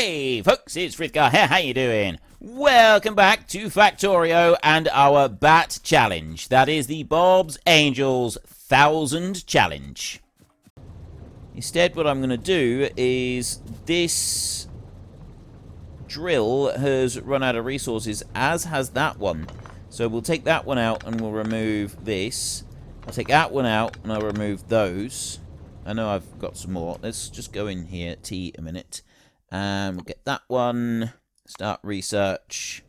Hey folks, it's Frithgar here, how you doing? Welcome back to Factorio and our Bat Challenge. That is the Bob's Angels 1000 Challenge. Instead, what I'm going to do is this drill has run out of resources, as has that one. So we'll take that one out and we'll remove this. I'll take that one out and I'll remove those. I know I've got some more. Let's just go in here, a minute. And we'll get that one. Start research.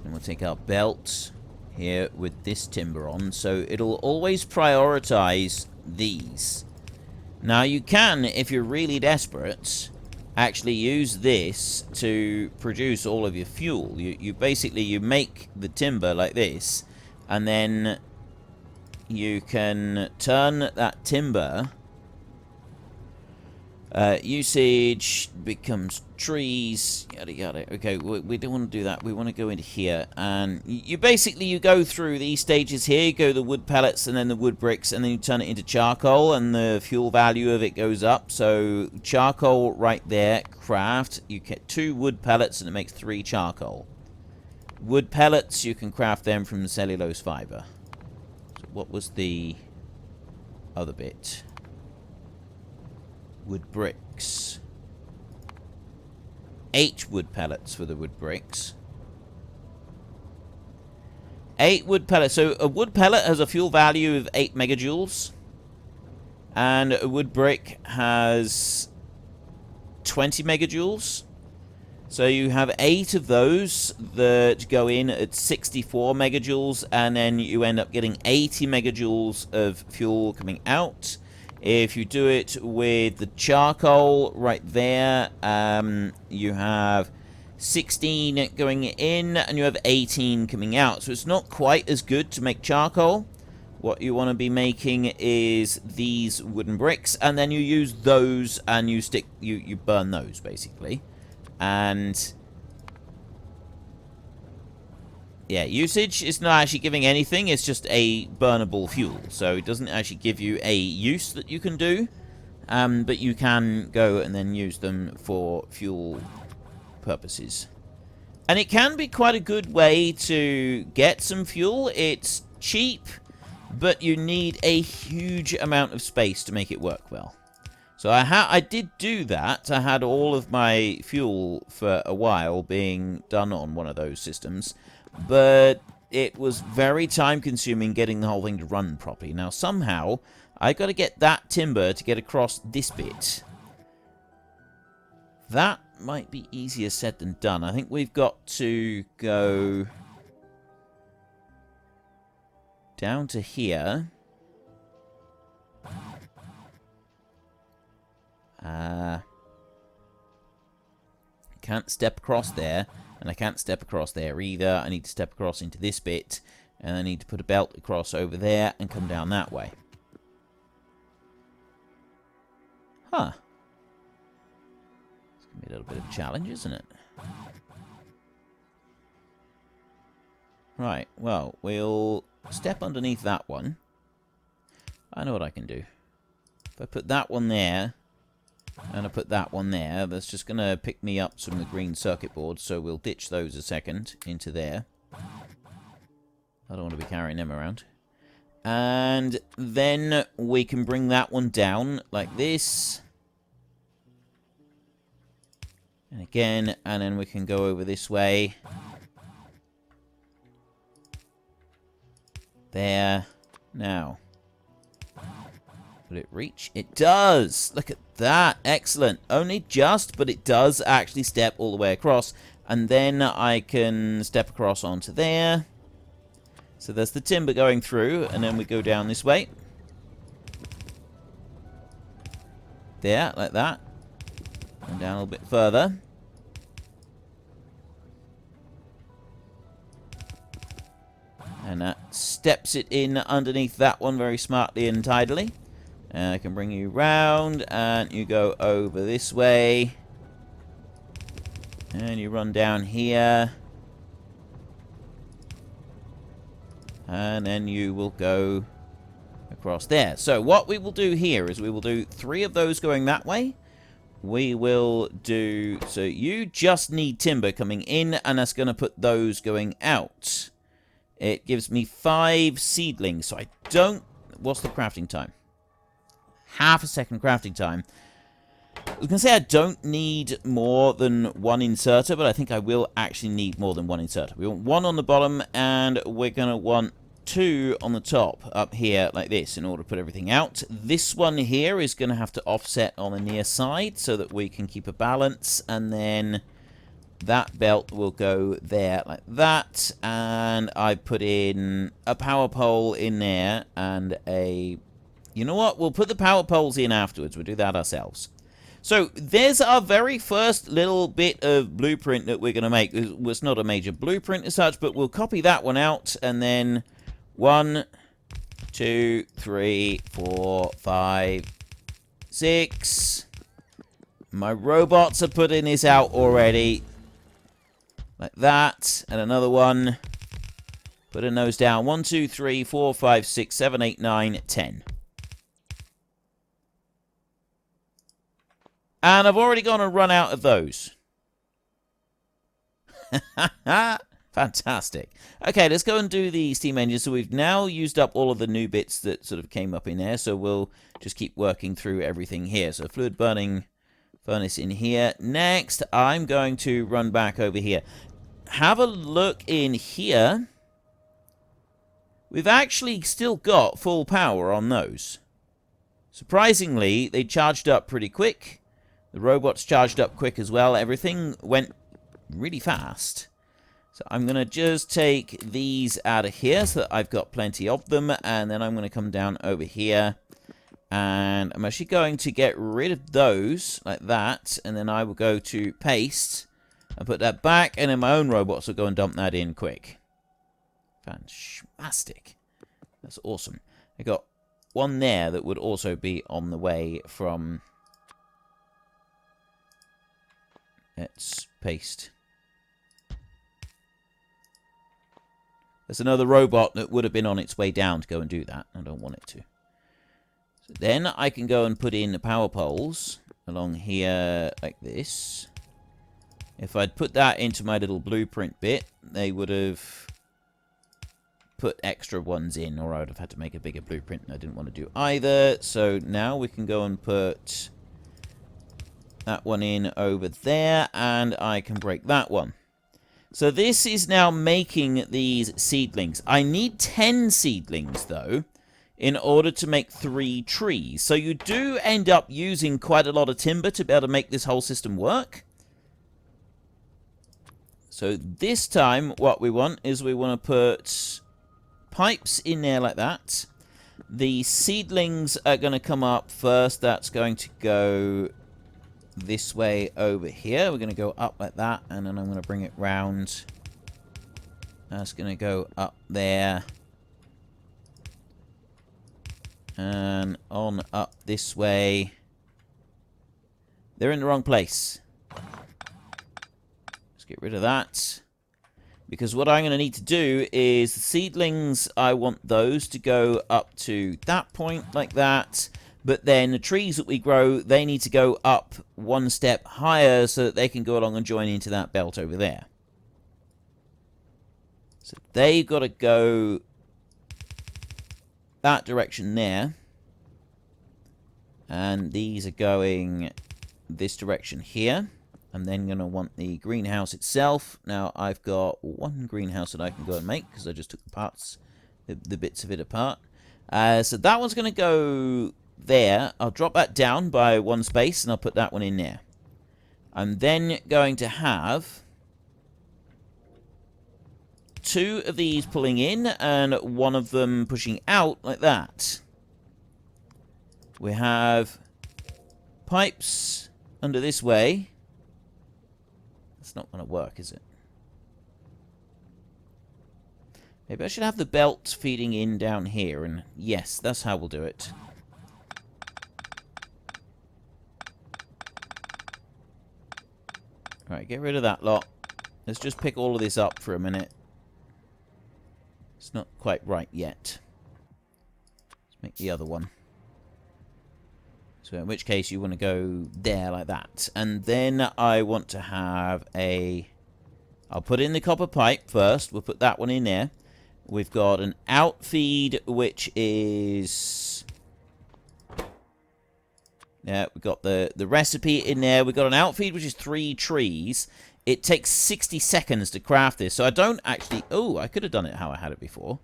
And we'll take our belt here with this timber on. So it'll always prioritize these. Now you can, if you're really desperate, actually use this to produce all of your fuel. You basically make the timber like this, and then you can turn that timber. Usage becomes trees, yada yada. Okay, we don't want to do that. We want to go into here, and you basically go through these stages here. You go the wood pellets and then the wood bricks, and then you turn it into charcoal, and the fuel value of it goes up. So charcoal right there, craft. You get 2 wood pellets, and it makes 3 charcoal. Wood pellets, you can craft them from the cellulose fiber. So what was the other bit? Wood bricks. 8 wood pellets for the wood bricks. 8 wood pellets. So a wood pellet has a fuel value of 8 megajoules. And a wood brick has 20 megajoules. So you have 8 of those that go in at 64 megajoules. And then you end up getting 80 megajoules of fuel coming out. If you do it with the charcoal right there, you have 16 going in and you have 18 coming out. So it's not quite as good to make charcoal. What you want to be making is these wooden bricks, and then you use those and you burn those basically. And yeah, usage is not actually giving anything. It's just a burnable fuel. So it doesn't actually give you a use that you can do. But you can go and then use them for fuel purposes. And it can be quite a good way to get some fuel. It's cheap, but you need a huge amount of space to make it work well. So I did do that. I had all of my fuel for a while being done on one of those systems. But it was very time-consuming getting the whole thing to run properly. Now, somehow, I got to get that timber to get across this bit. That might be easier said than done. I think we've got to go down to here. Can't step across there. And I can't step across there either. I need to step across into this bit. And I need to put a belt across over there and come down that way. Huh. It's going to be a little bit of a challenge, isn't it? Right, well, we'll step underneath that one. I know what I can do. If I put that one there, and I put that one there, that's just going to pick me up some of the green circuit boards, so we'll ditch those a second into there. I don't want to be carrying them around. And then we can bring that one down like this. And again, and then we can go over this way. There. Now. Will it reach? It does! Look at that. Excellent. Only just, but it does actually step all the way across. And then I can step across onto there. So there's the timber going through, and then we go down this way. There, like that. And down a little bit further. And that steps it in underneath that one very smartly and tidily. And I can bring you round, and you go over this way. And you run down here. And then you will go across there. So what we will do here is we will do 3 of those going that way, we will do... So you just need timber coming in, and that's going to put those going out. It gives me 5 seedlings, so I don't... What's the crafting time? Half a second crafting time. I was going to say I don't need more than 1 inserter, but I think I will actually need more than 1 inserter. We want 1 on the bottom, and we're going to want 2 on the top up here like this in order to put everything out. This one here is going to have to offset on the near side so that we can keep a balance, and then that belt will go there like that, and I put in a power pole in there and a... You know what? We'll put the power poles in afterwards. We'll do that ourselves. So there's our very first little bit of blueprint that we're going to make. It was not a major blueprint as such, but we'll copy that one out, and then 1, 2, 3, 4, 5, 6. My robots are putting this out already. Like that. And another one. Putting those down. 1, 2, 3, 4, 5, 6, 7, 8, 9, 10. And I've already gone and run out of those. Fantastic. Okay, let's go and do the steam engine. So we've now used up all of the new bits that sort of came up in there. So we'll just keep working through everything here. So fluid burning furnace in here. Next, I'm going to run back over here. Have a look in here. We've actually still got full power on those. Surprisingly, they charged up pretty quick. The robots charged up quick as well. Everything went really fast. So I'm going to just take these out of here so that I've got plenty of them. And then I'm going to come down over here. And I'm actually going to get rid of those like that. And then I will go to paste and put that back. And then my own robots will go and dump that in quick. Fantastic. That's awesome. I got one there that would also be on the way from... Let's paste. There's another robot that would have been on its way down to go and do that. I don't want it to. So then I can go and put in the power poles along here like this. If I'd put that into my little blueprint bit, they would have put extra ones in, or I would have had to make a bigger blueprint, and I didn't want to do either. So now we can go and put that one in over there, and I can break that one. So this is now making these seedlings. I need 10 seedlings, though, in order to make 3 trees. So you do end up using quite a lot of timber to be able to make this whole system work. So this time, what we want is we want to put pipes in there like that. The seedlings are going to come up first. That's going to go this way over here. We're going to go up like that, and then I'm going to bring it round. That's going to go up there. And on up this way. They're in the wrong place. Let's get rid of that. Because what I'm going to need to do is the seedlings, I want those to go up to that point like that. But then the trees that we grow, they need to go up one step higher so that they can go along and join into that belt over there. So they've got to go that direction there. And these are going this direction here. I'm then going to want the greenhouse itself. Now, I've got one greenhouse that I can go and make because I just took the parts, the bits of it apart. So that one's going to go there. I'll drop that down by 1 space, and I'll put that one in there. I'm then going to have 2 of these pulling in and 1 of them pushing out like that. We have pipes under this way. That's not going to work, is it? Maybe I should have the belt feeding in down here, and yes, that's how we'll do it. Right, get rid of that lot. Let's just pick all of this up for a minute. It's not quite right yet. Let's make the other one. So in which case you want to go there like that. And then I want to have a... I'll put in the copper pipe first. We'll put that one in there. We've got an outfeed, which is... Yeah, we've got the recipe in there. We've got an outfeed, which is 3 trees. It takes 60 seconds to craft this. So I don't actually... Oh, I could have done it how I had it before.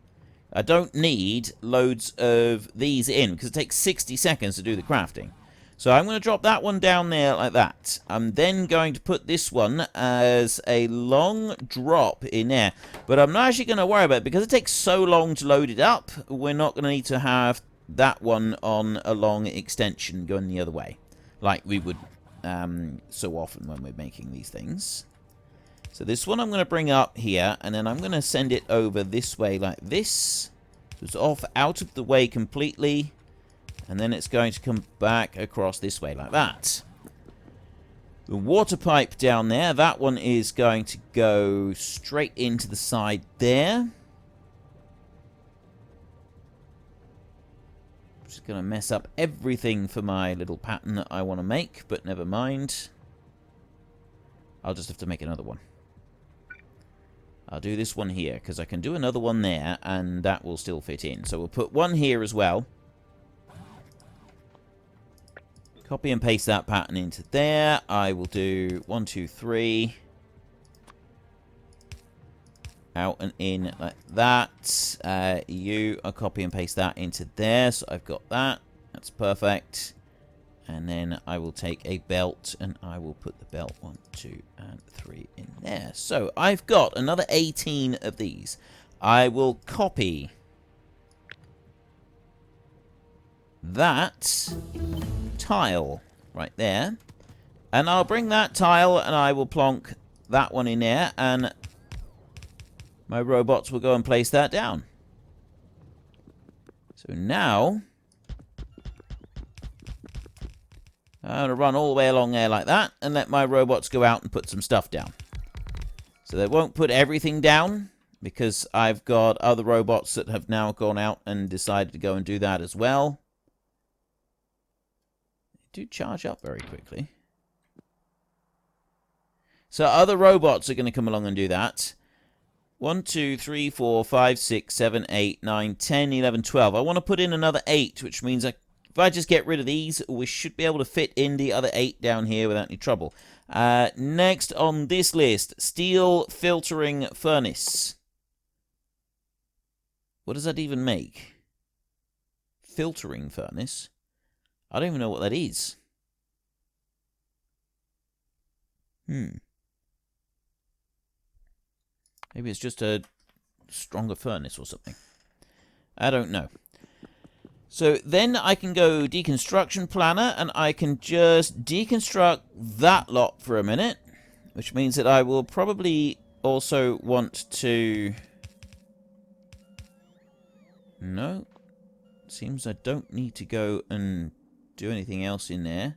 I don't need loads of these in, because it takes 60 seconds to do the crafting. So I'm going to drop that one down there like that. I'm then going to put this one as a long drop in there. But I'm not actually going to worry about it, because it takes so long to load it up. We're not going to need to have that one on a long extension going the other way, like we would so often when we're making these things. So this one I'm going to bring up here, and then I'm going to send it over this way like this. So it's off out of the way completely, and then it's going to come back across this way like that. The water pipe down there, that one is going to go straight into the side there. Just going to mess up everything for my little pattern that I want to make, but never mind. I'll just have to make another one. I'll do this one here, because I can do another one there, and that will still fit in. So we'll put one here as well. Copy and paste that pattern into there. I will do 1, 2, 3. Out and in like that. I'll copy and paste that into there. So I've got that. That's perfect. And then I will take a belt, and I will put the belt 1, 2, and 3 in there. So I've got another 18 of these. I will copy that tile right there, and I'll bring that tile and I will plonk that one in there, and my robots will go and place that down. So now I'm going to run all the way along there like that, and let my robots go out and put some stuff down. So they won't put everything down, because I've got other robots that have now gone out and decided to go and do that as well. They do charge up very quickly. So other robots are going to come along and do that. 1, 2, 3, 4, 5, 6, 7, 8, 9, 10, 11, 12. I want to put in another 8, which means if I just get rid of these, we should be able to fit in the other 8 down here without any trouble. Next on this list, steel filtering furnace. What does that even make? Filtering furnace? I don't even know what that is. Maybe it's just a stronger furnace or something. I don't know. So then I can go Deconstruction Planner, and I can just deconstruct that lot for a minute, which means that I will probably also want to... No. Seems I don't need to go and do anything else in there.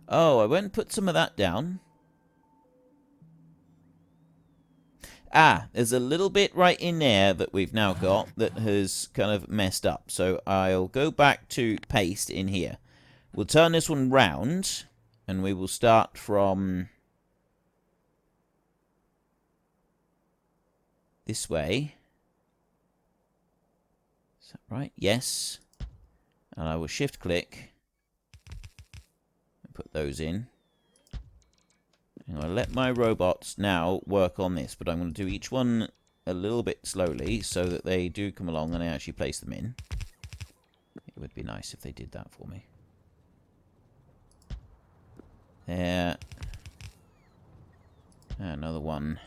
Oh, I went and put some of that down. Ah, there's a little bit right in there that we've now got that has kind of messed up. So I'll go back to paste in here. We'll turn this one round, and we will start from this way. Is that right? Yes. And I will shift click and put those in. I'm going to let my robots now work on this, but I'm going to do each one a little bit slowly so that they do come along and I actually place them in. It would be nice if they did that for me. There. Another one.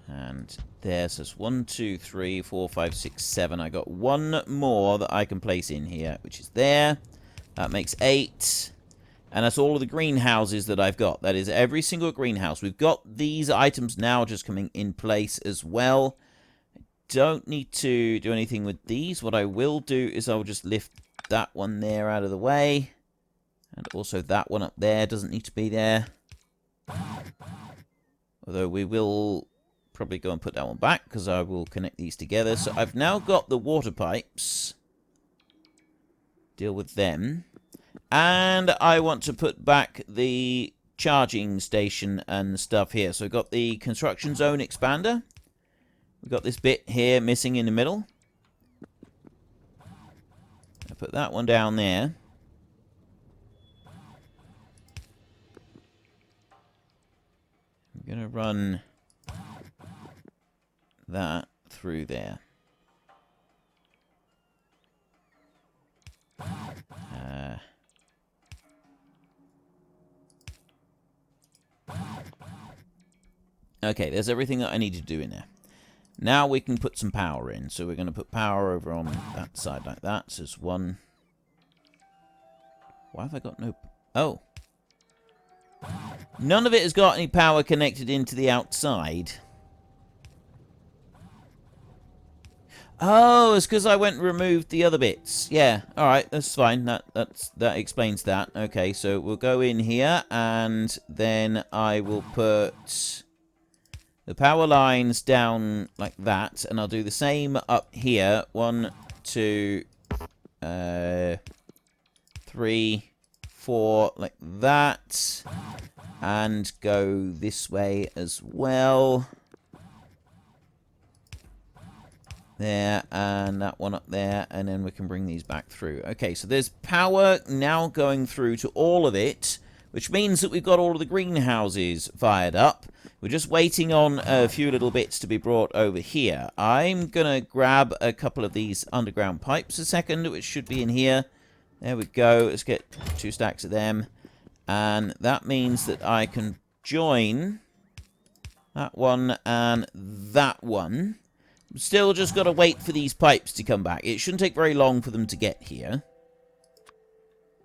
And there. So it's 1, 2, 3, 4, 5, 6, 7. I got one more that I can place in here, which is there. That makes 8. And that's all of the greenhouses that I've got. That is every single greenhouse. We've got these items now just coming in place as well. I don't need to do anything with these. What I will do is I'll just lift that one there out of the way. And also that one up there doesn't need to be there. Although we will probably go and put that one back, because I will connect these together. So I've now got the water pipes deal with them. And I want to put back the charging station and stuff here. So we've got the construction zone expander. We've got this bit here missing in the middle. I put that one down there. I'm going to run that through there. Okay, there's everything that I need to do in there. Now we can put some power in. So we're going to put power over on that side like that. So it's one. Why have I got no... Oh. None of it has got any power connected into the outside. Oh, it's because I went and removed the other bits. Yeah, alright, that's fine. That explains that. Okay, so we'll go in here, and then I will put the power lines down like that, and I'll do the same up here. 1, 2, 3, 4, like that. And go this way as well. There, and that one up there, and then we can bring these back through. Okay, so there's power now going through to all of it, which means that we've got all of the greenhouses fired up. We're just waiting on a few little bits to be brought over here. I'm going to grab a couple of these underground pipes a second, which should be in here. There we go. Let's get 2 stacks of them. And that means that I can join that one and that one. Still just got to wait for these pipes to come back. It shouldn't take very long for them to get here.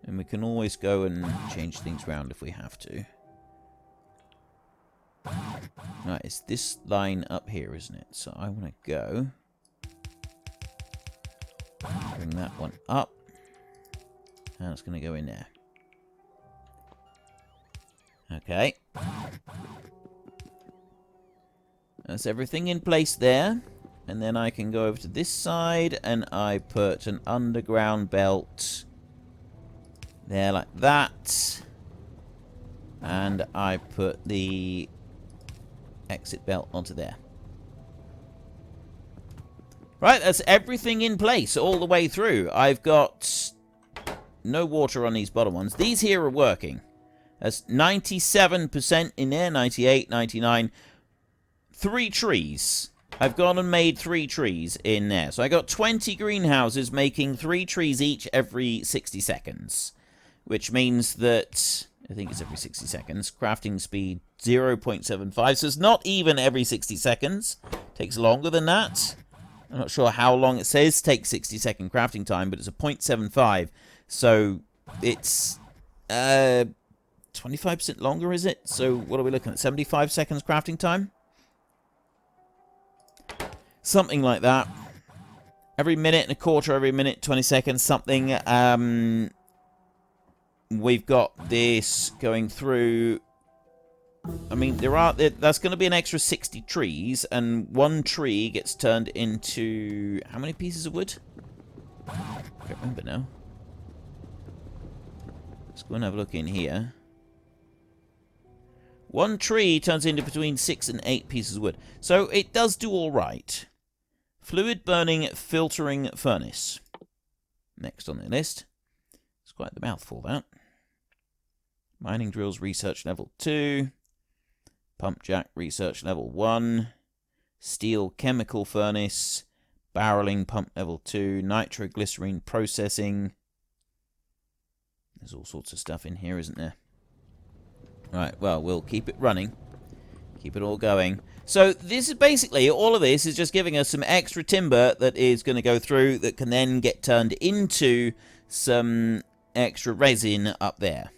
And we can always go and change things around if we have to. Right, it's this line up here, isn't it? So I want to go. Bring that one up. And it's going to go in there. Okay. That's everything in place there. And then I can go over to this side, and I put an underground belt there like that. And I put the exit belt onto there. Right, that's everything in place all the way through. I've got no water on these bottom ones. These here are working. That's 97% in there, 98, 99. 3 trees. I've gone and made 3 trees in there. So I got 20 greenhouses making 3 trees each every 60 seconds. Which means that, I think it's every 60 seconds, crafting speed 0.75. So it's not even every 60 seconds. Takes longer than that. I'm not sure how long it says takes 60-second crafting time, but it's a 0.75. So it's 25% longer, is it? So what are we looking at? 75 seconds crafting time? Something like that. Every minute and a quarter, every minute, 20 seconds, something. We've got this going through. I mean, that's going to be an extra 60 trees, and 1 tree gets turned into how many pieces of wood? I can't remember now. Let's go and have a look in here. 1 tree turns into between 6 and 8 pieces of wood. So it does do all right. Fluid burning filtering furnace. Next on the list. It's quite the mouthful, that. Mining drills research level 2. Pump jack research level 1. Steel chemical furnace. Barreling pump level 2. Nitroglycerine processing. There's all sorts of stuff in here, isn't there? Right, well, we'll keep it running. Keep it all going. So this is basically, all of this is just giving us some extra timber that is going to go through that can then get turned into some extra resin up there.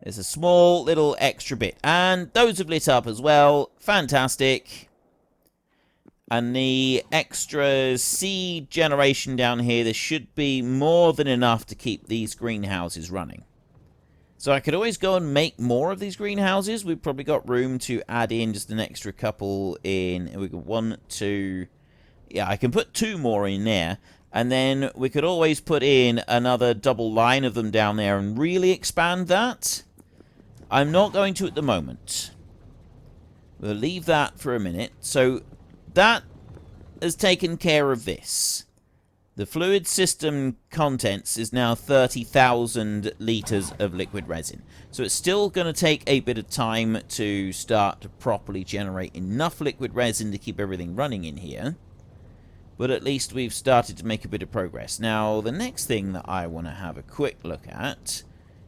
There's a small little extra bit. And those have lit up as well. Fantastic. And the extra seed generation down here, there should be more than enough to keep these greenhouses running. So I could always go and make more of these greenhouses. We've probably got room to add in just an extra couple in. We got 1, 2, Yeah, I can put 2 more in there. And then we could always put in another double line of them down there and really expand that. I'm not going to at the moment. We'll leave that for a minute. So that has taken care of this. The fluid system contents is now 30,000 litres of liquid resin. So it's still going to take a bit of time to start to properly generate enough liquid resin to keep everything running in here. But at least we've started to make a bit of progress. Now, the next thing that I want to have a quick look at...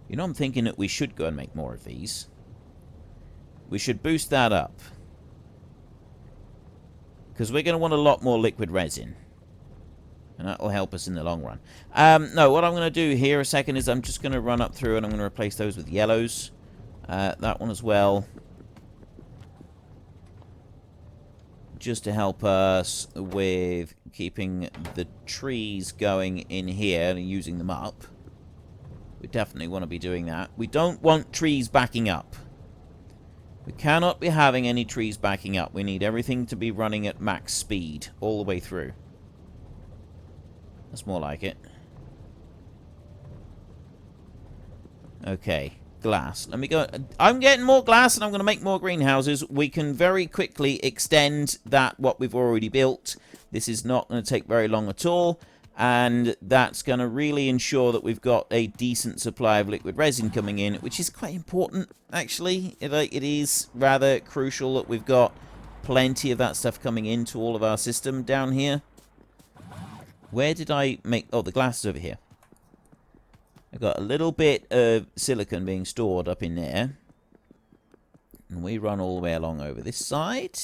You know, I'm thinking that we should go and make more of these. We should boost that up. Because we're going to want a lot more liquid resin. And that will help us in the long run. No, what I'm going to do here a second is I'm just going to run up through and I'm going to replace those with yellows. That one as well. Just to help us with keeping the trees going in here and using them up. We definitely want to be doing that. We don't want trees backing up. We cannot be having any trees backing up. We need everything to be running at max speed all the way through. That's more like it. Okay, glass. Let me go. I'm getting more glass and I'm going to make more greenhouses. We can very quickly extend that, what we've already built. This is not going to take very long at all. And that's going to really ensure that we've got a decent supply of liquid resin coming in, which is quite important, actually. It is rather crucial that we've got plenty of that stuff coming into all of our system down here. Where did I make... Oh, the glass is over here. I've got a little bit of silicon being stored up in there. And we run all the way along over this side.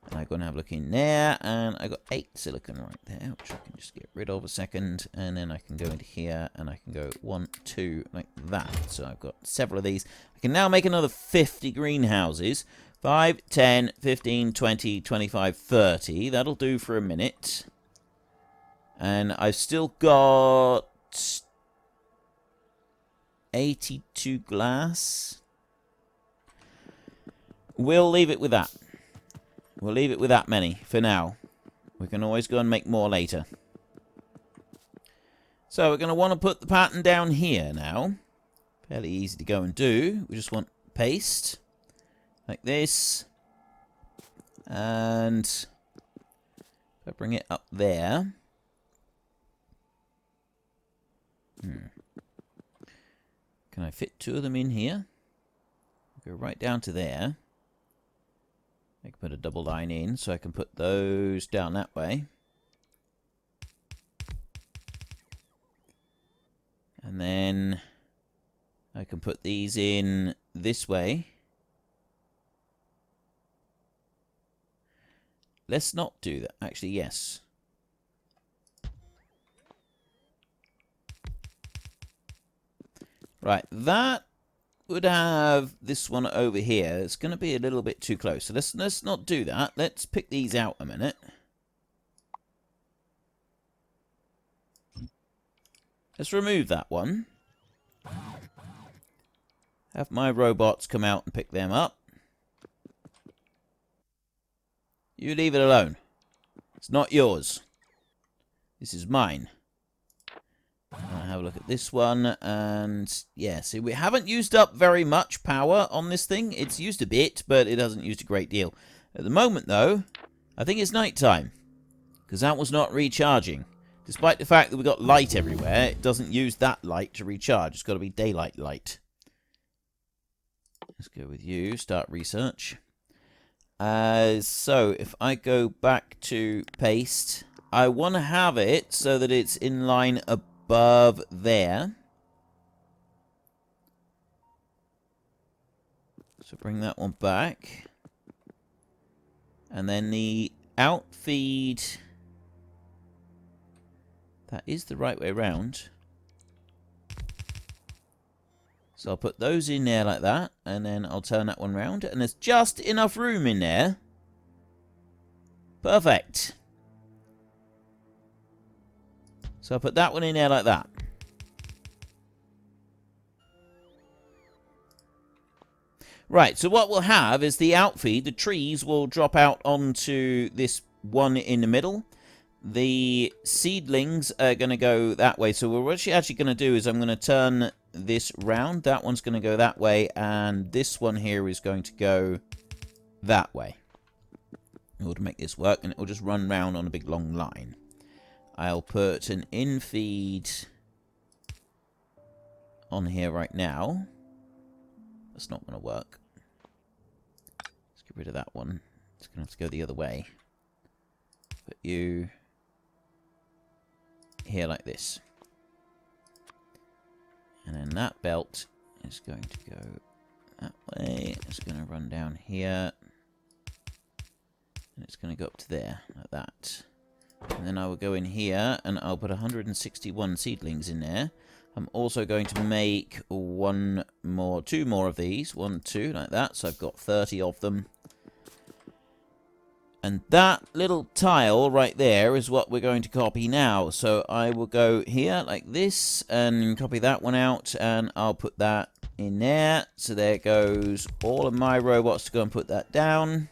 And I'm going to have a look in there. And I got 8 silicon right there, which I can just get rid of a second. And then I can go into here and I can go 1, 2, like that. So I've got several of these. I can now make another 50 greenhouses. 5, 10, 15, 20, 25, 30. That'll do for a minute. And I've still got 82 glass. We'll leave it with that. We'll leave it with that many for now. We can always go and make more later. So we're going to want to put the pattern down here now. Fairly easy to go and do. We just want paste. Like this. And if I bring it up there. Can I fit 2 of them in here? Go right down to there. I can put a double line in, so I can put those down that way. And then I can put these in this way. Let's not do that. Actually, yes. Right, that would have this one over here. It's going to be a little bit too close. So let's not do that. Let's pick these out a minute. Let's remove that one. Have my robots come out and pick them up. You leave it alone. It's not yours. This is mine. I'll have a look at this one, and yeah, see, we haven't used up very much power on this thing. It's used a bit, but it hasn't used a great deal. At the moment, though, I think it's night time, because that was not recharging. Despite the fact that we've got light everywhere, it doesn't use that light to recharge. It's got to be daylight light. Let's go with you, start research. So, if I go back to paste, I want to have it so that it's in line above there. So bring that one back. And then the outfeed, that is the right way around. So I'll put those in there like that, and then I'll turn that one round, and there's just enough room in there. Perfect. So I'll put that one in there like that. Right, so what we'll have is the outfeed. The trees will drop out onto this one in the middle. The seedlings are going to go that way. So what we're actually going to do is I'm going to turn this round. That one's going to go that way, and this one here is going to go that way. In order to make this work, and it will just run round on a big long line. I'll put an in-feed on here right now. That's not going to work. Let's get rid of that one. It's going to have to go the other way. Put you here like this. And then that belt is going to go that way. It's going to run down here. And it's going to go up to there, like that. And then I will go in here, and I'll put 161 seedlings in there. I'm also going to make two more of these. 1, 2, like that. So I've got 30 of them. And that little tile right there is what we're going to copy now. So I will go here like this and copy that one out, and I'll put that in there. So there goes all of my robots to go and put that down.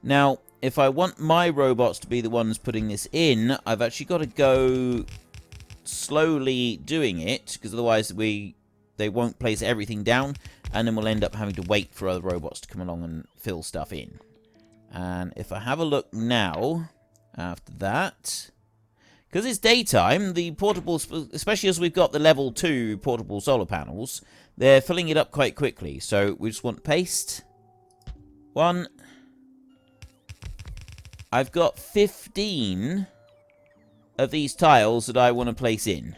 Now, if I want my robots to be the ones putting this in, I've actually got to go slowly doing it, because otherwise they won't place everything down, and then we'll end up having to wait for other robots to come along and fill stuff in. And if I have a look now, after that, because it's daytime, the portables, especially as we've got the level 2 portable solar panels, they're filling it up quite quickly. So we just want to paste. 1. I've got 15 of these tiles that I want to place in.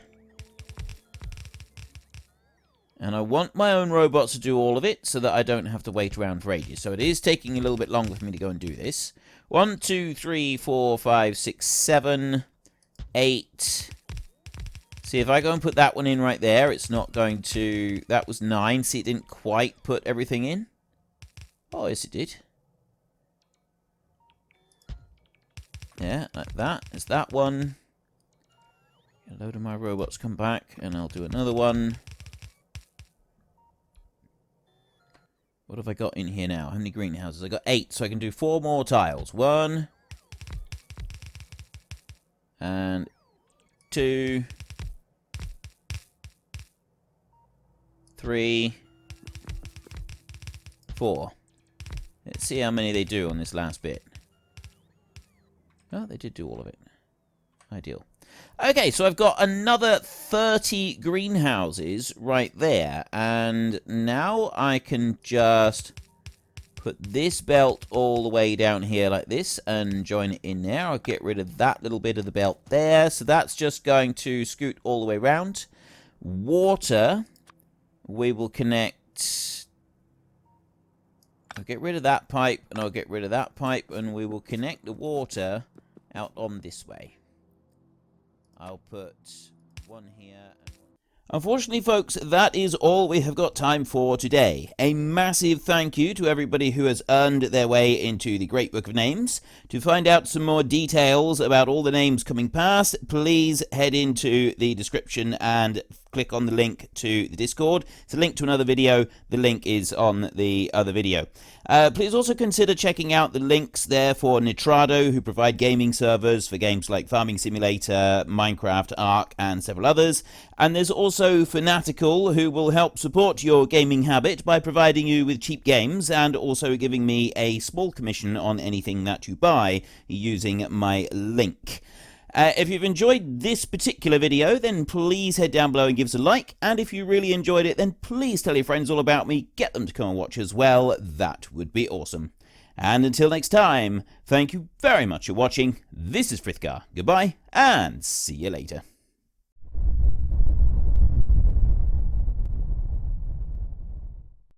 And I want my own robots to do all of it, so that I don't have to wait around for ages. So it is taking a little bit longer for me to go and do this. 1, 2, 3, 4, 5, 6, 7, 8. See, if I go and put that one in right there, it's not going to... That was 9. See, it didn't quite put everything in. Oh, yes, it did. Yeah, like that. There's that one. A load of my robots come back, and I'll do another one. What have I got in here now? How many greenhouses? I got 8, so I can do 4 more tiles. 1. And 2. 3. 4. Let's see how many they do on this last bit. Oh, they did do all of it. Ideal. Okay, so I've got another 30 greenhouses right there. And now I can just put this belt all the way down here like this and join it in there. I'll get rid of that little bit of the belt there. So that's just going to scoot all the way around. Water, we will connect... I'll get rid of that pipe, and I'll get rid of that pipe, and we will connect the water out on this way. I'll put one here. Unfortunately, folks, that is all we have got time for today. A massive thank you to everybody who has earned their way into the Great Book of Names. To find out some more details about all the names coming past, please head into the description and click on the link to the Discord. It's a link to another video. The link is on the other video. Please also consider checking out the links there for Nitrado, who provide gaming servers for games like Farming Simulator, Minecraft, Ark, and several others. And there's also Fanatical, who will help support your gaming habit by providing you with cheap games and also giving me a small commission on anything that you buy using my link. If you've enjoyed this particular video, then please head down below and give us a like. And if you really enjoyed it, then please tell your friends all about me. Get them to come and watch as well. That would be awesome. And until next time, thank you very much for watching. This is Frithgar. Goodbye, and see you later.